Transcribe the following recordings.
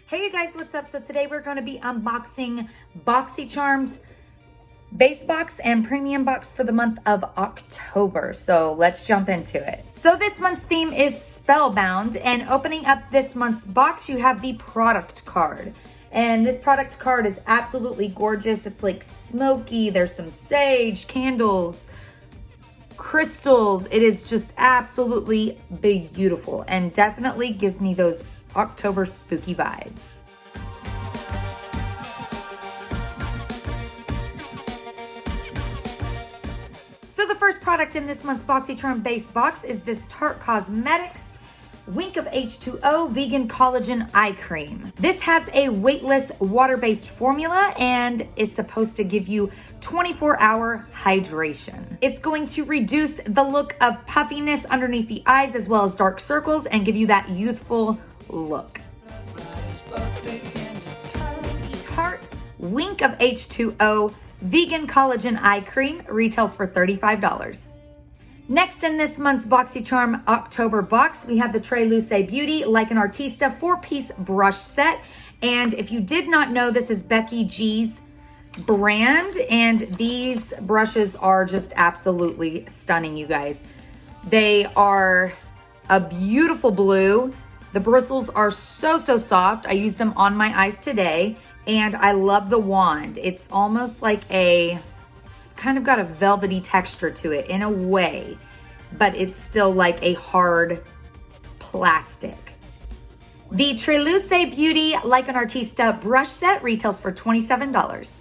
Hey you guys, what's up? So today we're going to be unboxing Boxycharm's base box and premium box for the month of October. So let's jump into it. So this month's theme is Spellbound, and opening up this month's box, you have the product card. And this product card is absolutely gorgeous. It's like smoky. There's some sage, candles, crystals. It is just absolutely beautiful and definitely gives me those October spooky vibes. So the first product in this month's Boxycharm base box is this Tarte Cosmetics Wink of H2O Vegan Collagen Eye Cream. This has a weightless water-based formula and is supposed to give you 24-hour hydration. It's going to reduce the look of puffiness underneath the eyes as well as dark circles and give you that youthful look. The Tarte Wink of H2O Vegan Collagen Eye Cream retails for $35. Next in this month's Boxycharm October box, we have the Thebriabeauty Like an Artista 4-piece brush set. And if you did not know, this is Becky G's brand, and these brushes are just absolutely stunning, you guys. They are a beautiful blue. The bristles are so soft. I used them on my eyes today, and I love the wand. It's almost like it's kind of got a velvety texture to it in a way, but it's still like a hard plastic. The Thebriabeauty Like an Artista brush set retails for $27.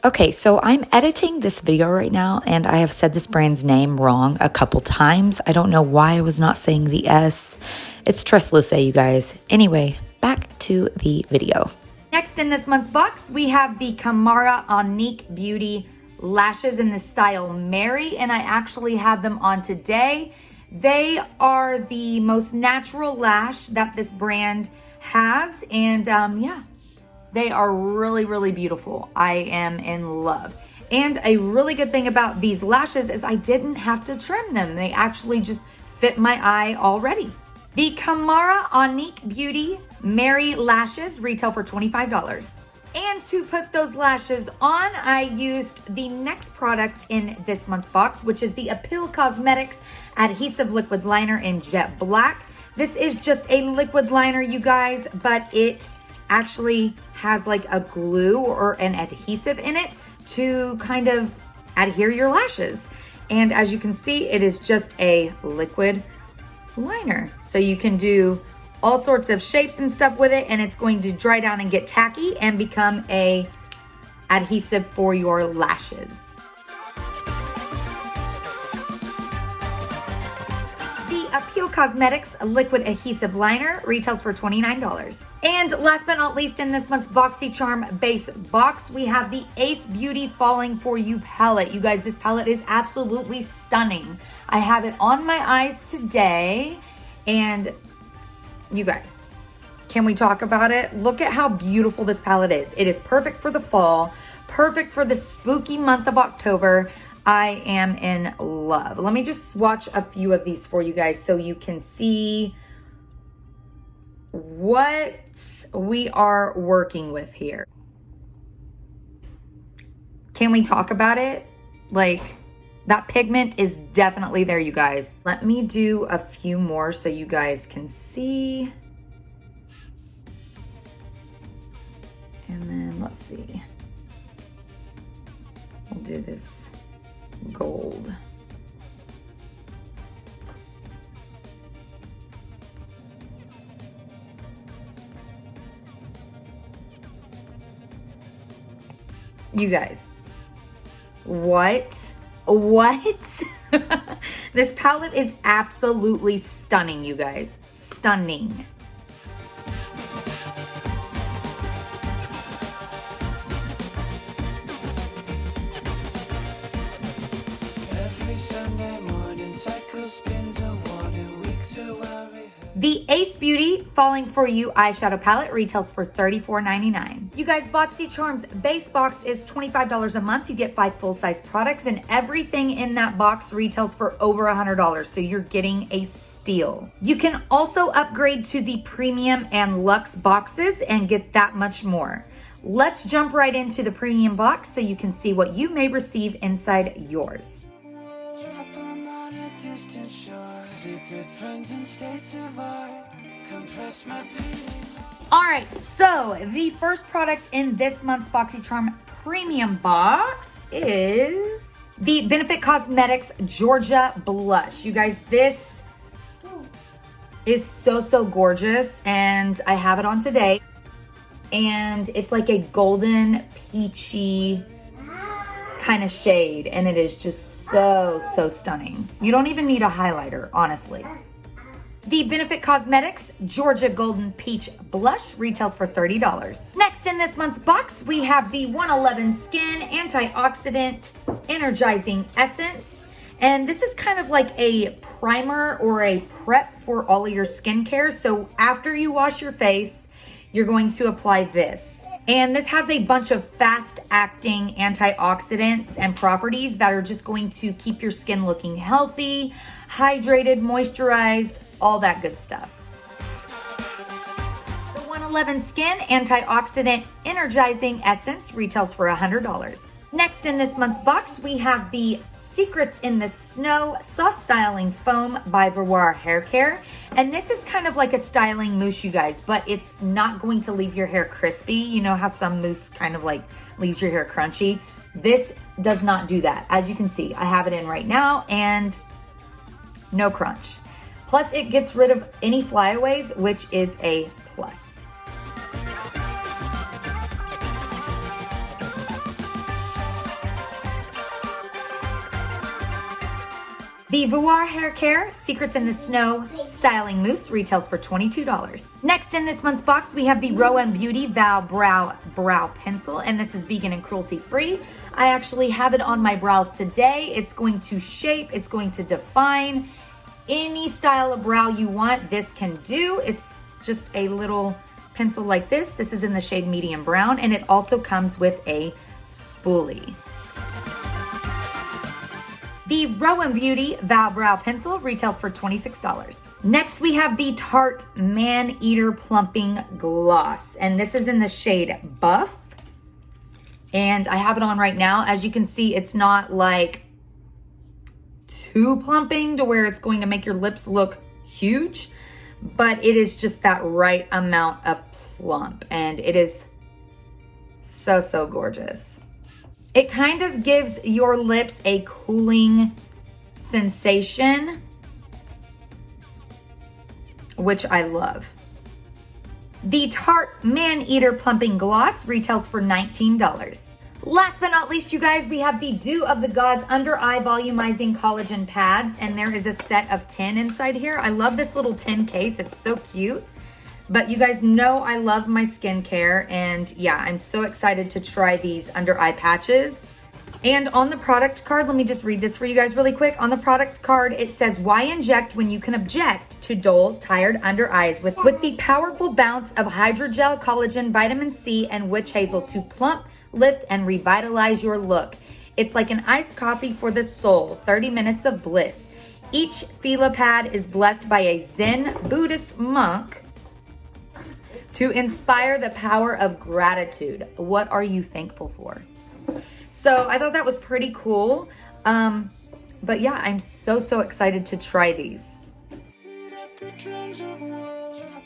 Okay, so I'm editing this video right now, and I have said this brand's name wrong a couple times. I don't know why I was not saying the S. It's Tresluce, you guys. Anyway, back to the video. Next in this month's box, we have the Kamara Onique Beauty lashes in the style Mary, and I actually have them on today. They are the most natural lash that this brand has, and yeah. They are really beautiful. I am in love. And a really good thing about these lashes is I didn't have to trim them. They actually just fit my eye already. The Kamara Onique Beauty Mary lashes retail for $25. And to put those lashes on, I used the next product in this month's box, which is the Appeal Cosmetics Adhesive Liquid Liner in Jet Black. This is just a liquid liner, you guys, but it actually has like a glue or an adhesive in it to kind of adhere your lashes. And as you can see, it is just a liquid liner. So you can do all sorts of shapes and stuff with it, and it's going to dry down and get tacky and become a adhesive for your lashes. The Appeal Cosmetics Liquid Adhesive Liner retails for $29. And last but not least in this month's Boxycharm base box, we have the Ace Beauty Falling For You palette. You guys, this palette is absolutely stunning. I have it on my eyes today, and you guys, can we talk about it? Look at how beautiful this palette is. It is perfect for the fall, perfect for the spooky month of October. I am in love. Let me just swatch a few of these for you guys so you can see what we are working with here. Can we talk about it? Like, that pigment is definitely there, you guys. Let me do a few more so you guys can see. And then let's see. We'll do this gold. You guys, what? This palette is absolutely stunning, you guys. Stunning. The Ace Beauty Falling For You eyeshadow palette retails for $34.99. You guys, Boxycharm's base box is $25 a month. You get 5 full-size products, and everything in that box retails for over $100, so you're getting a steal. You can also upgrade to the premium and luxe boxes and get that much more. Let's jump right into the premium box so you can see what you may receive inside yours. All right, so the first product in this month's Boxycharm premium box is the Benefit Cosmetics Georgia Blush. You guys, this is so gorgeous, and I have it on today. And it's like a golden peachy kind of shade, and it is just so stunning. You don't even need a highlighter, honestly. The Benefit Cosmetics Georgia Golden Peach Blush retails for $30. Next in this month's box, we have the 111 Skin Antioxidant Energizing Essence. And this is kind of like a primer or a prep for all of your skincare. So after you wash your face, you're going to apply this. And this has a bunch of fast-acting antioxidants and properties that are just going to keep your skin looking healthy, hydrated, moisturized, all that good stuff. The 111 Skin Antioxidant Energizing Essence retails for $100. Next in this month's box, we have the Secrets in the Snow Soft Styling Foam by Velour Hair Care. And this is kind of like a styling mousse, you guys, but it's not going to leave your hair crispy. You know how some mousse kind of like leaves your hair crunchy? This does not do that. As you can see, I have it in right now and no crunch. Plus, it gets rid of any flyaways, which is a plus. The Velour Hair Care Secrets in the Snow Styling Mousse retails for $22. Next in this month's box, we have the Beauty Vow Brow Pencil, and this is vegan and cruelty-free. I actually have it on my brows today. It's going to shape, it's going to define any style of brow you want. This can do. It's just a little pencil like this. This is in the shade medium brown, and it also comes with a spoolie. The Beauty Vow Brow Pencil retails for $26. Next, we have the Tarte Man Eater Plumping Gloss, and this is in the shade Buff. And I have it on right now. As you can see, it's not like too plumping to where it's going to make your lips look huge, but it is just that right amount of plump, and it is so gorgeous. It kind of gives your lips a cooling sensation, which I love. The Tarte Man Eater Plumping Gloss retails for $19. Last but not least, you guys, we have the Dew of the Gods Under Eye Volumizing Collagen Pads, and there is a set of 10 inside here. I love this little tin case. It's so cute. But you guys know I love my skincare, and yeah, I'm so excited to try these under eye patches. And on the product card, let me just read this for you guys really quick. On the product card, it says, why inject when you can object to dull, tired under eyes with the powerful bounce of hydrogel, collagen, vitamin C, and witch hazel to plump, lift, and revitalize your look. It's like an iced coffee for the soul, 30 minutes of bliss. Each Fila pad is blessed by a Zen Buddhist monk to inspire the power of gratitude. What are you thankful for? So I thought that was pretty cool. But yeah, I'm so excited to try these.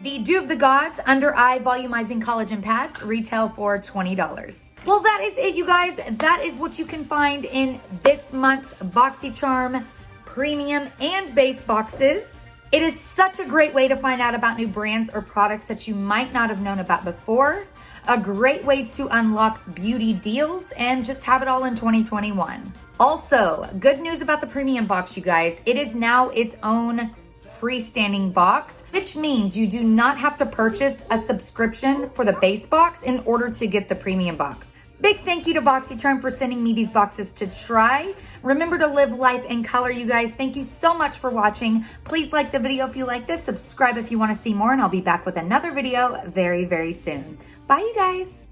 The Dew of the Gods Under Eye Volumizing Collagen Pads retail for $20. Well, that is it, you guys. That is what you can find in this month's Boxycharm premium and base boxes. It is such a great way to find out about new brands or products that you might not have known about before. A great way to unlock beauty deals and just have it all in 2021. Also, good news about the premium box, you guys. It is now its own freestanding box, which means you do not have to purchase a subscription for the base box in order to get the premium box. Big thank you to Boxycharm for sending me these boxes to try. Remember to live life in color, you guys. Thank you so much for watching. Please like the video if you like this, subscribe if you want to see more, and I'll be back with another video very, very soon. Bye, you guys.